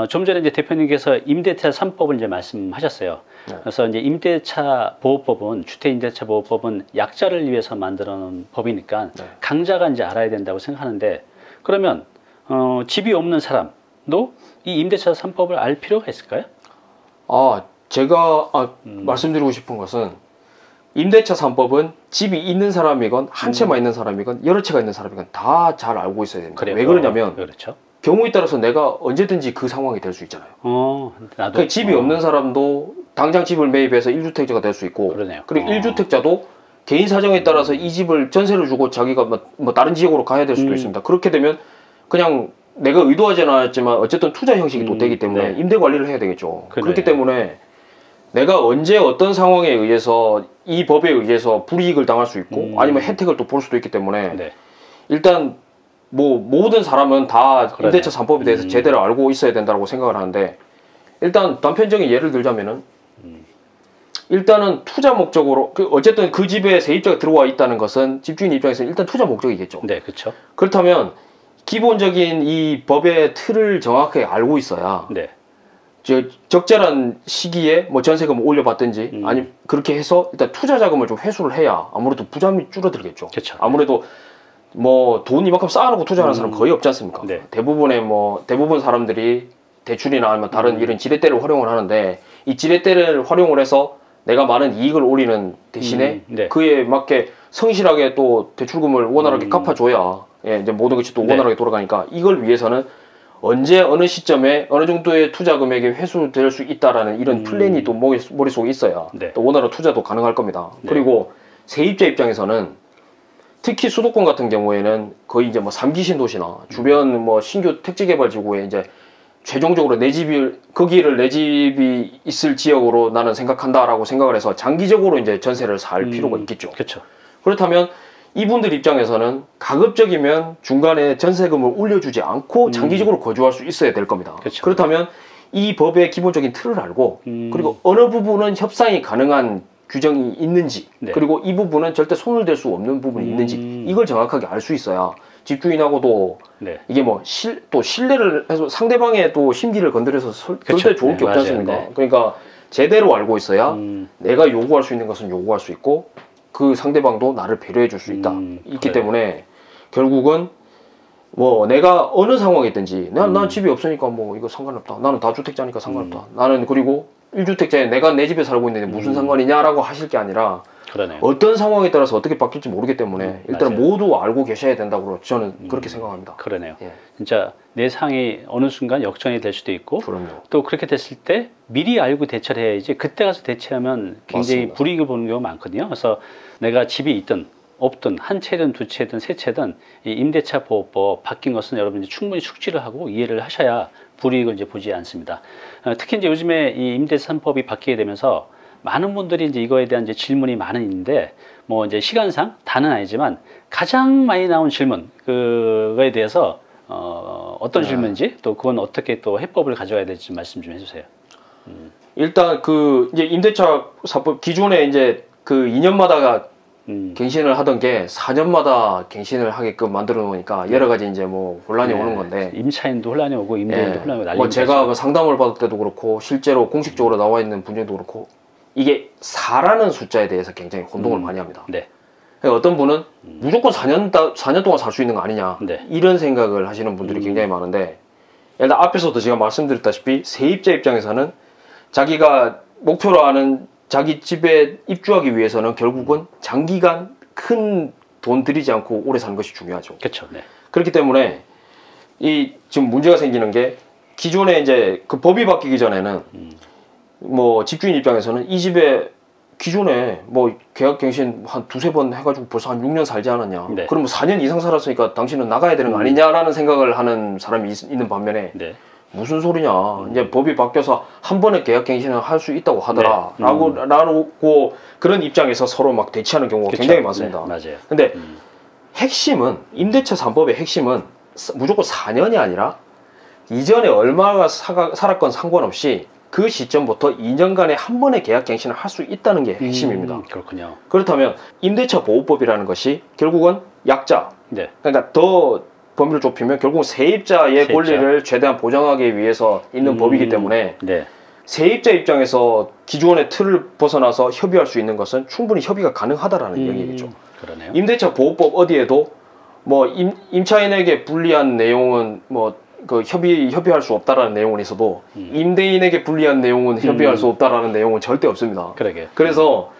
좀 전에 이제 대표님께서 임대차 3법을 이제 말씀하셨어요. 네. 그래서 이제 임대차 보호법은 주택 임대차 보호법은 약자를 위해서 만들어 놓은 법이니까 네. 강자가 이제 알아야 된다고 생각하는데 그러면 집이 없는 사람도 이 임대차 3법을 알 필요가 있을까요? 제가 말씀드리고 싶은 것은 임대차 3법은 집이 있는 사람이건 한 채만 있는 사람이건 여러 채가 있는 사람이건 다 잘 알고 있어야 됩니다. 그래요. 왜 그러냐면 그렇죠. 경우에 따라서 내가 언제든지 그 상황이 될 수 있잖아요. 나도 그러니까 집이 없는 사람도 당장 집을 매입해서 1주택자가 될 수 있고, 그러네요. 그리고 1주택자도 개인 사정에 따라서 이 집을 전세를 주고 자기가 뭐 다른 지역으로 가야 될 수도 있습니다. 그렇게 되면 그냥 내가 의도하지는 않았지만 어쨌든 투자 형식이 또 되기 때문에 네. 임대 관리를 해야 되겠죠. 그래. 그렇기 때문에 내가 언제 어떤 상황에 의해서 이 법에 의해서 불이익을 당할 수 있고 아니면 혜택을 또 볼 수도 있기 때문에 네. 일단 뭐 모든 사람은 다 그러네. 임대차 3법에 대해서 제대로 알고 있어야 된다고 생각을 하는데, 일단 단편적인 예를 들자면은 일단은 투자 목적으로 어쨌든 그 집에 세입자가 들어와 있다는 것은 집주인 입장에서는 일단 투자 목적이겠죠. 네, 그렇죠. 그렇다면 기본적인 이 법의 틀을 정확하게 알고 있어야 네. 적절한 시기에 뭐 전세금을 올려받든지 아니면 그렇게 해서 일단 투자 자금을 좀 회수를 해야 아무래도 부담이 줄어들겠죠. 그쵸. 아무래도 뭐 돈 이만큼 쌓아놓고 투자하는 사람 거의 없지 않습니까? 네. 대부분 사람들이 대출이나 아니면 다른 이런 지렛대를 활용을 하는데, 이 지렛대를 활용을 해서 내가 많은 이익을 올리는 대신에 네. 그에 맞게 성실하게 또 대출금을 원활하게 갚아줘야 이제 모든 것이 또 원활하게 돌아가니까, 이걸 위해서는 언제 어느 시점에 어느 정도의 투자 금액이 회수될 수 있다라는 이런 플랜이 또 머릿속에 있어야 네. 또 원활한 투자도 가능할 겁니다. 네. 그리고 세입자 입장에서는 특히 수도권 같은 경우에는 거의 이제 뭐 3기 신도시나 주변 뭐 신규 택지개발지구에 이제 최종적으로 거기를 내 집이 있을 지역으로 나는 생각한다라고 생각을 해서 장기적으로 이제 전세를 살 필요가 있겠죠. 그렇죠. 그렇다면 이분들 입장에서는 가급적이면 중간에 전세금을 올려주지 않고 장기적으로 거주할 수 있어야 될 겁니다. 그쵸. 그렇다면 이 법의 기본적인 틀을 알고 그리고 어느 부분은 협상이 가능한 규정이 있는지, 네. 그리고 이 부분은 절대 손을 댈 수 없는 부분이 있는지, 이걸 정확하게 알 수 있어야 집주인하고도 네. 이게 뭐 또 신뢰를 해서 상대방의 또 심기를 건드려서 절대 좋을 게 없지 않습니까? 네. 그러니까 제대로 알고 있어야 내가 요구할 수 있는 것은 요구할 수 있고 그 상대방도 나를 배려해 줄 수 있기 때문에 결국은 뭐 내가 어느 상황이든지 난 집이 없으니까 뭐 이거 상관없다, 나는 다주택자니까 상관없다, 나는 그리고 1주택자에 내가 내 집에 살고 있는데 무슨 상관이냐라고 하실 게 아니라, 그러네요. 어떤 상황에 따라서 어떻게 바뀔지 모르기 때문에 일단 맞아요. 모두 알고 계셔야 된다고 저는 그렇게 생각합니다. 그러네요. 예. 진짜 내 상이 어느 순간 역전이 될 수도 있고, 그럼요. 또 그렇게 됐을 때 미리 알고 대처를 해야지 그때 가서 대처하면 굉장히 맞습니다. 불이익을 보는 경우가 많거든요. 그래서 내가 집이 있든 없든 한 채든 두 채든 세 채든 이 임대차 보호법 바뀐 것은 여러분이 충분히 숙지를 하고 이해를 하셔야 불이익을 이제 보지 않습니다. 특히 이제 요즘에 이 임대차 3법이 바뀌게 되면서 많은 분들이 이제 이거에 대한 이제 질문이 많은 있는데, 뭐 이제 시간상 다는 아니지만 가장 많이 나온 질문 그거에 대해서 어떤 질문인지, 또 그건 어떻게 또 해법을 가져가야 될지 말씀 좀 해주세요. 일단 이제 임대차 3법 기존에 이제 2년마다 갱신을 하던 게 4년마다 갱신을 하게끔 만들어 놓으니까 여러 가지 이제 뭐 혼란이 오는 건데, 임차인도 혼란이 오고 임대인도 혼란이 오고 난리가 뭐 제가 뭐 상담을 받을 때도 그렇고 실제로 공식적으로 나와 있는 분들도 그렇고, 이게 4라는 숫자에 대해서 굉장히 혼동을 많이 합니다. 네. 그러니까 어떤 분은 무조건 4년 동안 살 수 있는 거 아니냐, 네. 이런 생각을 하시는 분들이 굉장히 많은데, 일단 앞에서도 제가 말씀드렸다시피 세입자 입장에서는 자기가 목표로 하는 자기 집에 입주하기 위해서는 결국은 장기간 큰 돈 들이지 않고 오래 사는 것이 중요하죠. 그렇죠. 네. 그렇기 때문에 지금 문제가 생기는 게, 기존에 이제 그 법이 바뀌기 전에는 뭐 집주인 입장에서는 이 집에 기존에 뭐 계약갱신 한 두세 번 해가지고 벌써 한 6년 살지 않았냐, 네. 그러면 4년 이상 살았으니까 당신은 나가야 되는 거 아니냐라는 생각을 하는 사람이 있는 반면에, 네. 무슨 소리냐, 이제 법이 바뀌어서 한 번에 계약갱신을 할 수 있다고 하더라, 네. 라고 그런 입장에서 서로 막 대치하는 경우가 그쵸. 굉장히 많습니다. 네, 맞아요. 근데 핵심은, 임대차 3법의 핵심은 무조건 4년이 아니라 이전에 얼마가 살았건 상관없이 그 시점부터 2년간에 한 번의 계약갱신을 할 수 있다는 게 핵심입니다. 그렇군요. 그렇다면 임대차 보호법이라는 것이 결국은 약자, 네. 그러니까 더 범위를 좁히면 결국 세입자의 권리를 최대한 보장하기 위해서 있는 법이기 때문에 네. 세입자 입장에서 기존의 틀을 벗어나서 협의할 수 있는 것은 충분히 협의가 가능하다라는 얘기겠죠. 그러네요. 임대차 보호법 어디에도 뭐 임차인에게 불리한 내용은 뭐 그 협의할 수 없다라는 내용은 있어도 임대인에게 불리한 내용은 협의할 수 없다라는 내용은 절대 없습니다. 그러게. 그래서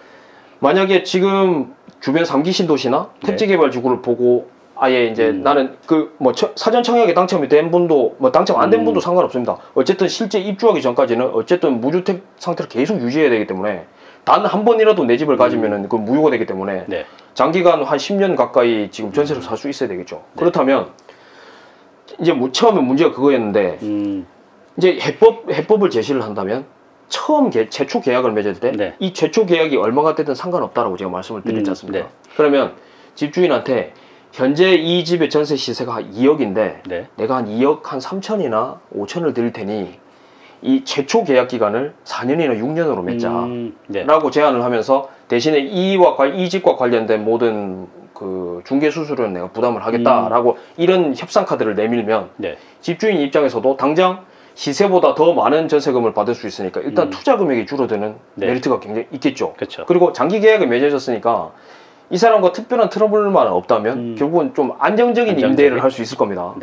만약에 지금 주변 3기 신도시나 택지개발지구를 보고 아예 이제 나는 그 뭐 사전 청약에 당첨이 된 분도 뭐 당첨 안 된 분도 상관없습니다. 어쨌든 실제 입주하기 전까지는 어쨌든 무주택 상태를 계속 유지해야 되기 때문에 단 한 번이라도 내 집을 가지면은 그 무효가 되기 때문에 네. 장기간 한 10년 가까이 지금 전세를 살 수 있어야 되겠죠. 네. 그렇다면 이제 뭐 처음에 문제가 그거였는데 이제 해법을 제시를 한다면 처음 최초 계약을 맺을 때 이 최초 계약이 얼마가 되든 상관없다라고 제가 말씀을 드렸지 않습니까? 그러면 집주인한테 현재 이 집의 전세 시세가 한 2억인데 내가 한 2억 한 3천이나 5천을 드릴 테니 이 최초 계약 기간을 4년이나 6년으로 맺자라고 제안을 하면서 대신에 이 집과 관련된 모든 그 중개 수수료는 내가 부담을 하겠다라고 이런 협상 카드를 내밀면 집주인 입장에서도 당장 시세보다 더 많은 전세금을 받을 수 있으니까 일단 투자 금액이 줄어드는 메리트가 굉장히 있겠죠. 그쵸. 그리고 장기 계약이 맺어졌으니까 이 사람과 특별한 트러블만 없다면 결국은 좀 안정적인 임대를 할 수 있을 겁니다.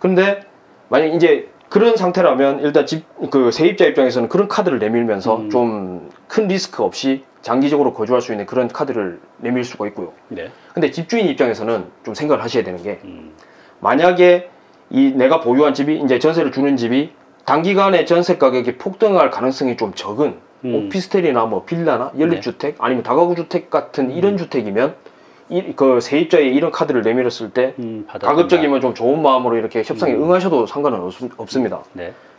그런데 만약 이제 그런 상태라면 일단 그 세입자 입장에서는 그런 카드를 내밀면서 좀 큰 리스크 없이 장기적으로 거주할 수 있는 그런 카드를 내밀 수가 있고요. 근데 집주인 입장에서는 좀 생각을 하셔야 되는 게 만약에 이 내가 보유한 집이 이제 전세를 주는 집이 단기간에 전세 가격이 폭등할 가능성이 좀 적은 오피스텔이나 뭐 빌라나 연립주택 아니면 다가구 주택 같은 이런 주택이면 그 세입자의 이런 카드를 내밀었을 때 가급적이면 좀 좋은 마음으로 이렇게 협상에 응하셔도 상관은 없습니다.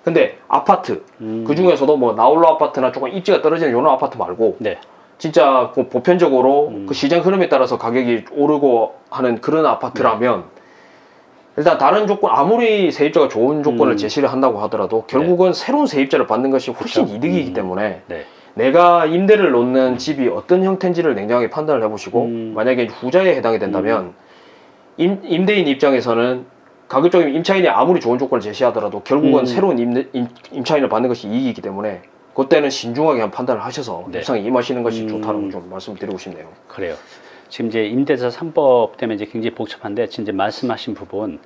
근데 아파트 그 중에서도 뭐 나홀로 아파트나 조금 입지가 떨어지는 이런 아파트 말고 진짜 보편적으로 그 시장 흐름에 따라서 가격이 오르고 하는 그런 아파트라면 일단 다른 조건 아무리 세입자가 좋은 조건을 제시를 한다고 하더라도 결국은 새로운 세입자를 받는 것이 훨씬 이득이기 때문에 내가 임대를 놓는 집이 어떤 형태인지를 냉정하게 판단을 해보시고 만약에 후자에 해당이 된다면 임대인 입장에서는 가급적이면 임차인이 아무리 좋은 조건을 제시하더라도 결국은 새로운 임차인을 받는 것이 이익이기 때문에 그때는 신중하게 한 판단을 하셔서 협상에 임하시는 것이 좋다고 좀 말씀드리고 싶네요. 그래요. 지금 이제 임대차 3법 때문에 이제 굉장히 복잡한데 진짜 말씀하신 부분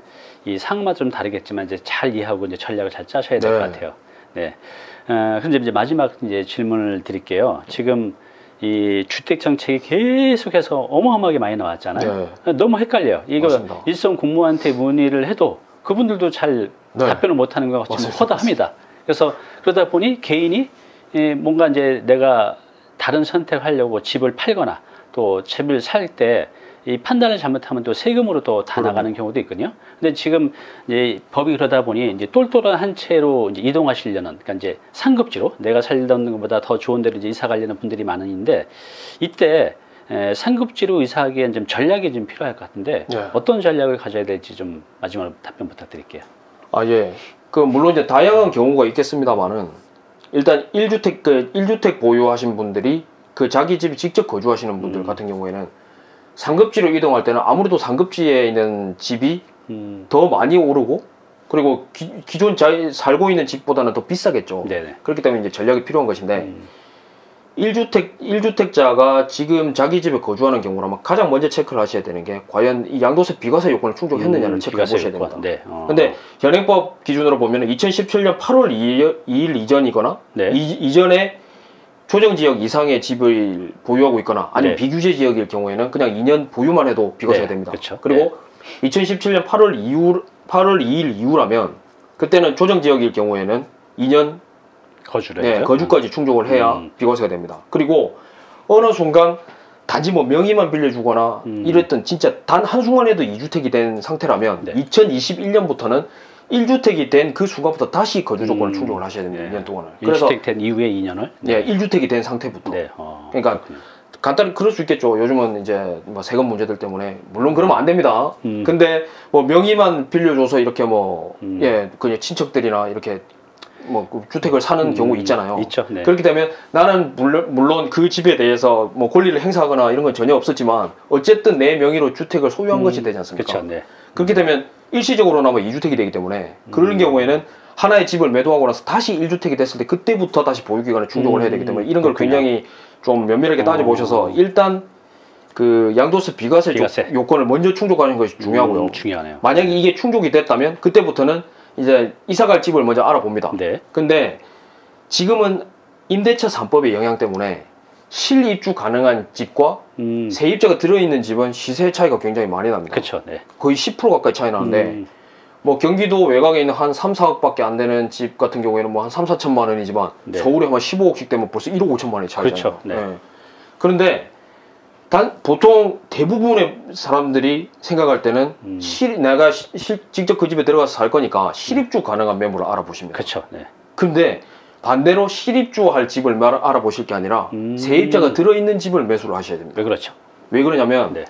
이 상황마다 좀 다르겠지만 이제 잘 이해하고 이제 전략을 잘 짜셔야 될 것 같아요. 그런데 이제 마지막 이제 질문을 드릴게요. 지금 이 주택 정책이 계속해서 어마어마하게 많이 나왔잖아요. 너무 헷갈려요. 이거 맞습니다. 일선 공무원한테 문의를 해도 그분들도 잘 답변을 못하는 것 같이 허다합니다. 그래서 그러다 보니 개인이 뭔가 이제 내가 다른 선택을 하려고 집을 팔거나 또 집을 살 때 이 판단을 잘못하면 또 세금으로 또 다 나가는 경우도 있거든요. 근데 지금 이제 법이 그러다 보니 이제 똘똘한 한 채로 이제 이동하시려는, 그러니까 이제 상급지로 내가 살던 것보다 더 좋은 데로 이제 이사 가려는 분들이 많은데 이때 상급지로 이사하기엔 좀 전략이 좀 필요할 것 같은데 어떤 전략을 가져야 될지 좀 마지막으로 답변 부탁드릴게요. 그 물론 이제 다양한 경우가 있겠습니다만은 일단 1주택 보유하신 분들이 그 자기 집이 직접 거주하시는 분들 같은 경우에는 상급지로 이동할 때는 아무래도 상급지에 있는 집이 더 많이 오르고 그리고 기존 살고 있는 집보다는 더 비싸겠죠. 그렇기 때문에 이제 전략이 필요한 것인데 1주택자가 지금 자기 집에 거주하는 경우라면 가장 먼저 체크를 하셔야 되는 게 과연 이 양도세 비과세 요건을 충족했느냐를 체크해 보셔야 됩니다. 근데 현행법 기준으로 보면 2017년 8월 2일 이전이거나 이전에 조정지역 이상의 집을 보유하고 있거나 아니면 비규제 지역일 경우에는 그냥 2년 보유만 해도 비과세가 됩니다. 그리고 2017년 8월 2일 이후라면 그때는 조정지역일 경우에는 2년 거주까지 충족을 해야 비과세가 됩니다. 그리고 어느 순간 단지 뭐 명의만 빌려주거나 이랬던 진짜 단 한순간에도 2주택이 된 상태라면 2021년부터는 1주택이 된 그 순간부터 다시 거주 조건을 충족을 하셔야 됩니다. 2년 동안을. 1주택 된 이후에 2년을? 1주택이 된 상태부터. 그러니까 간단히 그럴 수 있겠죠. 요즘은 이제 뭐 세금 문제들 때문에 물론 그러면 안 됩니다. 근데 뭐 명의만 빌려줘서 이렇게 뭐 그냥 친척들이나 이렇게 뭐 주택을 사는 경우 있잖아요. 있죠. 그렇기 때문에 나는 물론 그 집에 대해서 뭐 권리를 행사하거나 이런 건 전혀 없었지만 어쨌든 내 명의로 주택을 소유한 것이 되지 않습니까? 그렇기 때문에 일시적으로나마 2주택이 되기 때문에 그런 경우에는 하나의 집을 매도하고 나서 다시 1주택이 됐을 때 그때부터 다시 보유기간을 충족을 해야 되기 때문에 이런 걸 굉장히 좀 면밀하게 따져보셔서 일단 그 양도세 비과세 요건을 먼저 충족하는 것이 중요하고요. 중요하네요. 만약에 이게 충족이 됐다면 그때부터는 이제 이사갈 집을 먼저 알아봅니다. 네. 근데 지금은 임대차 3법의 영향 때문에 실입주 가능한 집과 세입자가 들어있는 집은 시세 차이가 굉장히 많이 납니다. 그렇죠. 네. 거의 10% 가까이 차이 나는데 뭐 경기도 외곽에 있는 한 3, 4억밖에 안 되는 집 같은 경우에는 뭐 한 3, 4천만 원이지만 네. 서울에 한 15억씩 되면 벌써 1억 5천만 원이 차이잖아요. 그렇죠. 네. 네. 그런데 보통 대부분의 사람들이 생각할 때는 내가 직접 그 집에 들어가서 살 거니까 실입주 가능한 매물을 알아보십니다. 그렇죠. 네. 근데 반대로 실입주할 집을 알아보실 게 아니라 세입자가 들어있는 집을 매수를 하셔야 됩니다. 왜 그렇죠? 왜 그러냐면 네.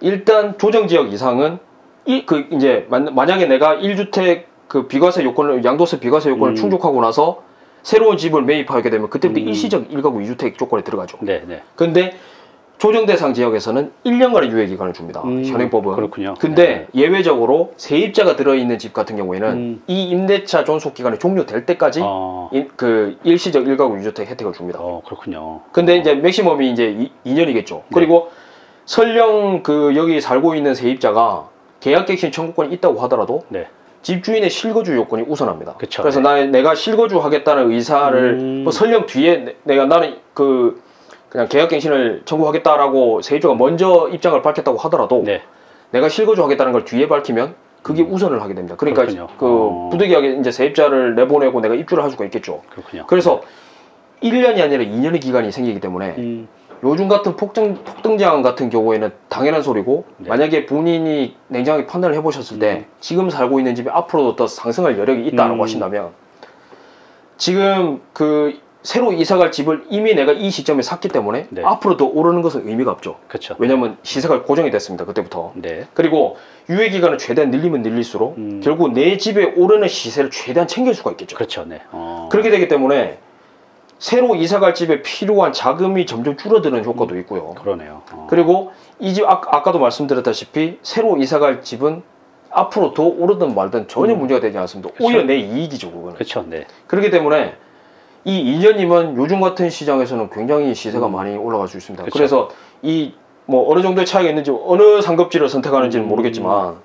일단 조정지역 이상은 이제 만약에 내가 1주택 그 비과세 요건을 양도세 비과세 요건을 충족하고 나서 새로운 집을 매입하게 되면 그때부터 일시적 1가구 2주택 조건에 들어가죠. 네, 네. 근데 조정 대상 지역에서는 1년간의 유예 기간을 줍니다. 현행법은. 그렇군요. 근데 예외적으로 세입자가 들어있는 집 같은 경우에는 이 임대차 존속 기간이 종료될 때까지 그 일시적 1가구 2주택 혜택을 줍니다. 그렇군요. 근데 이제 맥시멈이 이제 2년이겠죠. 그리고 설령 그 여기 살고 있는 세입자가 계약갱신 청구권이 있다고 하더라도 네. 집주인의 실거주 요건이 우선합니다. 그쵸, 그래서 네. 내가 실거주 하겠다는 의사를 뭐 설령 뒤에 나는 그냥 계약갱신을 청구하겠다라고 세입자가 먼저 입장을 밝혔다고 하더라도 네. 내가 실거주 하겠다는 걸 뒤에 밝히면 그게 우선을 하게 됩니다. 그러니까 그 부득이하게 이제 세입자를 내보내고 내가 입주를 할 수가 있겠죠. 그렇군요. 그래서 1년이 아니라 2년의 기간이 생기기 때문에 요즘 같은 폭등장 같은 경우에는 당연한 소리고 네. 만약에 본인이 냉정하게 판단을 해보셨을 때 지금 살고 있는 집이 앞으로도 더 상승할 여력이 있다라고 하신다면 지금 그 새로 이사갈 집을 이미 내가 이 시점에 샀기 때문에 네. 앞으로 더 오르는 것은 의미가 없죠. 그렇죠. 왜냐하면 시세가 고정이 됐습니다. 그때부터. 네. 그리고 유예기간을 최대한 늘리면 늘릴수록 결국 내 집에 오르는 시세를 최대한 챙길 수가 있겠죠. 그렇죠. 네. 그렇게 되기 때문에 새로 이사갈 집에 필요한 자금이 점점 줄어드는 효과도 있고요. 그러네요. 그리고 이 집 아까도 말씀드렸다시피 새로 이사갈 집은 앞으로 더 오르든 말든 전혀 문제가 되지 않습니다. 그쵸? 오히려 내 이익이죠, 그거는. 그렇죠. 네. 그렇기 때문에 이 2년이면 요즘 같은 시장에서는 굉장히 시세가 많이 올라갈 수 있습니다. 그쵸? 그래서 이 뭐 어느 정도의 차이가 있는지 어느 상급지를 선택하는지는 모르겠지만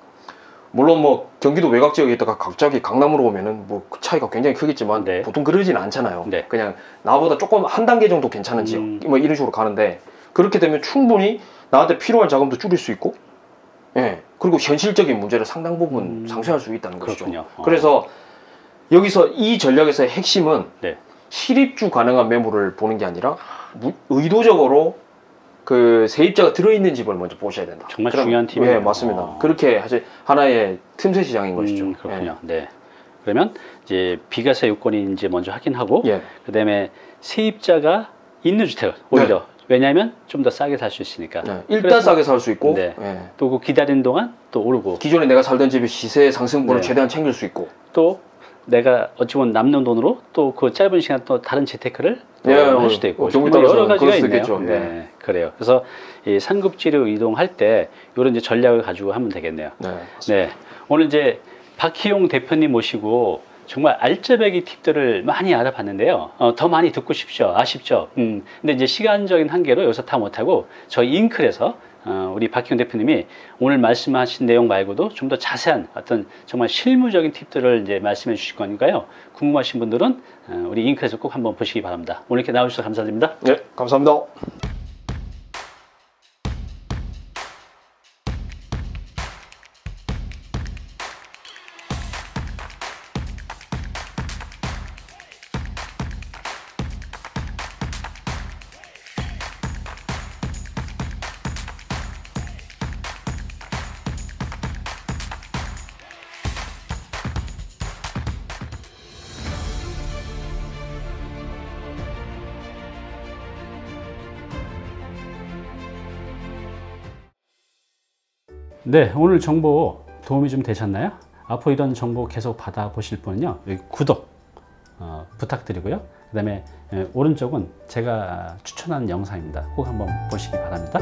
물론 뭐 경기도 외곽 지역에 있다가 갑자기 강남으로 오면은 뭐 그 차이가 굉장히 크겠지만 네. 보통 그러진 않잖아요. 네. 그냥 나보다 조금 한 단계 정도 괜찮은 지역 뭐 이런 식으로 가는데 그렇게 되면 충분히 나한테 필요한 자금도 줄일 수 있고 예 그리고 현실적인 문제를 상당 부분 상쇄할 수 있다는 것이죠. 그렇군요. 그래서 여기서 이 전략에서의 핵심은 네. 실입주 가능한 매물을 보는 게 아니라 의도적으로 그 세입자가 들어있는 집을 먼저 보셔야 된다. 정말 중요한 팁이네요. 네, 맞습니다. 그렇게 하나의 틈새 시장인 것이죠. 그렇군요. 네. 그러면 이제 비과세 요건이 이제 먼저 확인하고 예. 그다음에 세입자가 있는 주택을 오히려 네. 왜냐하면 좀 더 싸게 살 수 있으니까. 네, 일단 싸게 살 수 있고 네. 예. 또 그 기다리는 동안 또 오르고 기존에 내가 살던 집의 시세 상승분을 네. 최대한 챙길 수 있고 또 내가 어찌 보면 남는 돈으로 또 그 짧은 시간 또 다른 재테크를 네, 할 수도 있고 경우에 뭐 여러 따라서는 가지가 그럴 수도 있네요. 있겠죠. 네, 그래요. 그래서 이 상급지로 이동할 때 이런 이제 전략을 가지고 하면 되겠네요. 네, 네, 오늘 이제 박희용 대표님 모시고 정말 알짜배기 팁들을 많이 알아봤는데요. 더 많이 듣고 싶죠. 아쉽죠. 근데 이제 시간적인 한계로 여기서 다 못하고 저희 잉클에서 우리 박희용 대표님이 오늘 말씀하신 내용 말고도 좀 더 자세한 어떤 정말 실무적인 팁들을 이제 말씀해 주실 거니까요. 궁금하신 분들은 우리 잉클에서 꼭 한번 보시기 바랍니다. 오늘 이렇게 나와주셔서 감사드립니다. 네, 감사합니다. 네, 오늘 정보 도움이 좀 되셨나요? 앞으로 이런 정보 계속 받아보실 분은요, 여기 구독 부탁드리고요. 그 다음에 오른쪽은 제가 추천하는 영상입니다. 꼭 한번 보시기 바랍니다.